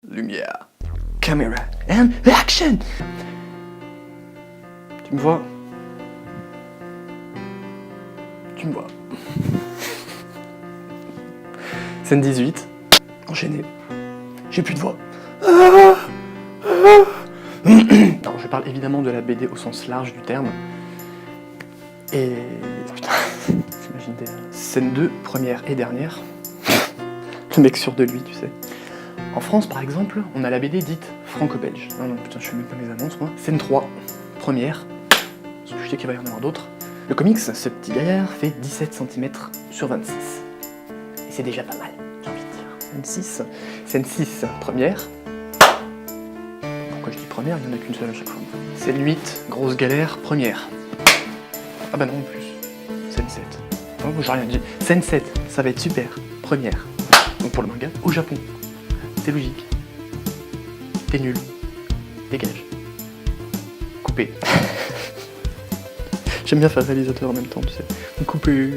Lumière. Camera and action. Tu me vois? Tu me vois. Scène 18. Enchaîné. J'ai plus de voix. Alors je parle évidemment de la BD au sens large du terme. Et... putain, t'imagines des... Scène 2, première et dernière. Le mec sûr de lui, tu sais. En France, par exemple, on a la BD dite franco-belge. Non, putain, je fais même pas mes annonces, moi. Scène 3, première. Parce que je sais qu'il va y en avoir d'autres. Le comics, ce petit gaillard, fait 17 cm sur 26. Et c'est déjà pas mal, j'ai envie de dire. Scène 6. Scène 6, première. Pourquoi je dis première? Il n'y en a qu'une seule à chaque fois. Scène 8, grosse galère, première. Ah bah non, en plus. Scène 7. Oh, j'ai rien dit. Scène 7, ça va être super, première. Donc pour le manga, au Japon. C'est logique. T'es nul. Dégage. Coupé. J'aime bien faire réalisateur en même temps, tu sais. Coupé.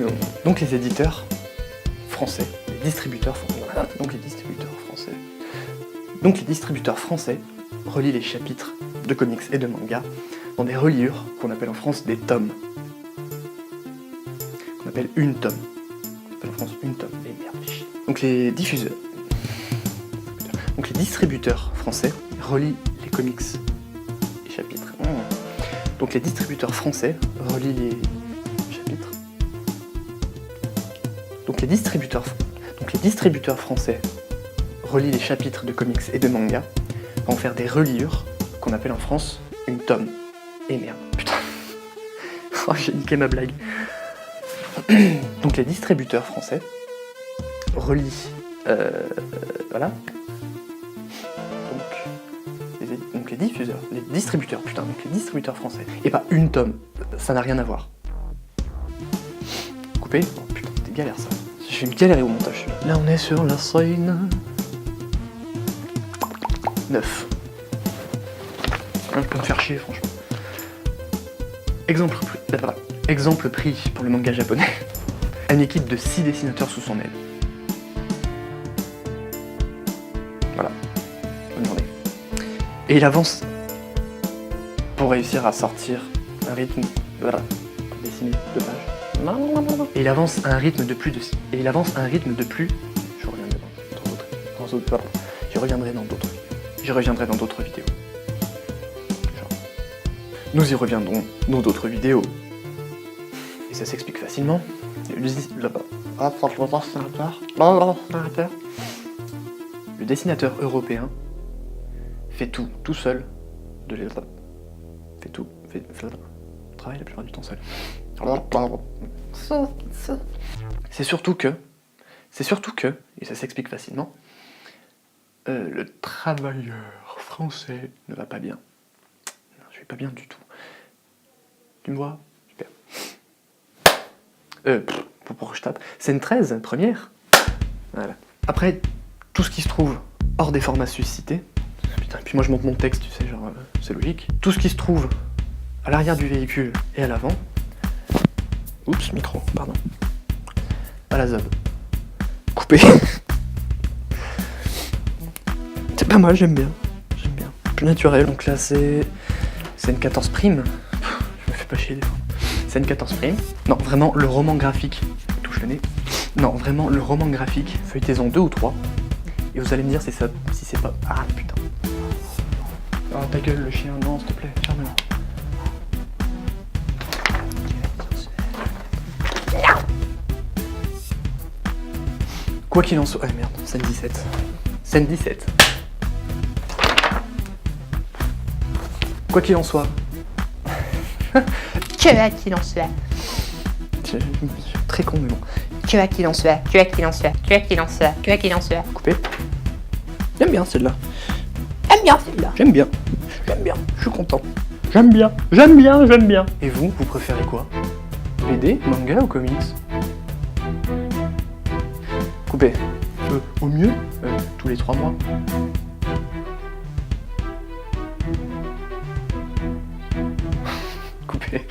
Donc les éditeurs français, les distributeurs français. Donc les distributeurs français relient les chapitres de comics et de manga dans des reliures qu'on appelle en France des tomes. On appelle une tome. On appelle en France une tome. Et merde, chier. Donc les diffuseurs. Donc les distributeurs français relient les comics et chapitres. Donc les distributeurs français relient les chapitres. Donc les distributeurs français relient les chapitres de comics et de manga pour en faire des reliures qu'on appelle en France une tome. Et merde, putain. Oh, j'ai niqué ma blague. Donc les distributeurs français relient... voilà. Donc les distributeurs français. Et pas une tome, ça n'a rien à voir. Coupé? Oh putain, c'était galère ça. Je vais me galérer au montage. Là on est sur la scène 9. Je peux me faire chier franchement. Exemple pris pour le manga japonais. Une équipe de 6 dessinateurs sous son aile. Voilà. Bonne journée. Et il avance pour réussir à sortir un rythme... Voilà. Dessiné 2 pages. Et il avance à un rythme de plus de... Je reviendrai dans d'autres vidéos. J'y reviendrai dans d'autres vidéos. Nous y reviendrons dans d'autres vidéos. Et ça s'explique facilement. Le dessinateur européen fait tout seul. Travaille la plupart du temps seul. C'est surtout que, et ça s'explique facilement, le travailleur français ne va pas bien. Non, je vais pas bien du tout. Tu me vois? Super. Pourquoi je tape? Scène 13, première. Voilà. Après, tout ce qui se trouve hors des formats suscités. Putain, et puis moi je monte mon texte, tu sais, genre, c'est logique. Tout ce qui se trouve à l'arrière du véhicule et à l'avant. Oups, micro, pardon. À la zob. Coupé. C'est pas mal, j'aime bien. Plus naturel. Donc là c'est scène 14 prime. Je me fais pas chier des fois. Scène 14 prime. Non, vraiment le roman graphique. Touche le nez. Non, vraiment le roman graphique. Feuilletez-en 2 ou 3. Et vous allez me dire si c'est pas... Ah putain. Oh ta gueule le chien, non s'il te plaît, ferme-la. Quoi qu'il en soit... Ah merde, scène 17. Scène 17. Quoi qu'il en soit... Que qu'il en soit. Je suis très con mais bon. Que qu'il en soit. Coupé. J'aime bien celle-là. J'aime bien. Je suis content. J'aime bien. Et vous préférez quoi? BD, manga ou comics? Coupé. Au mieux, tous les 3 mois. Coupé.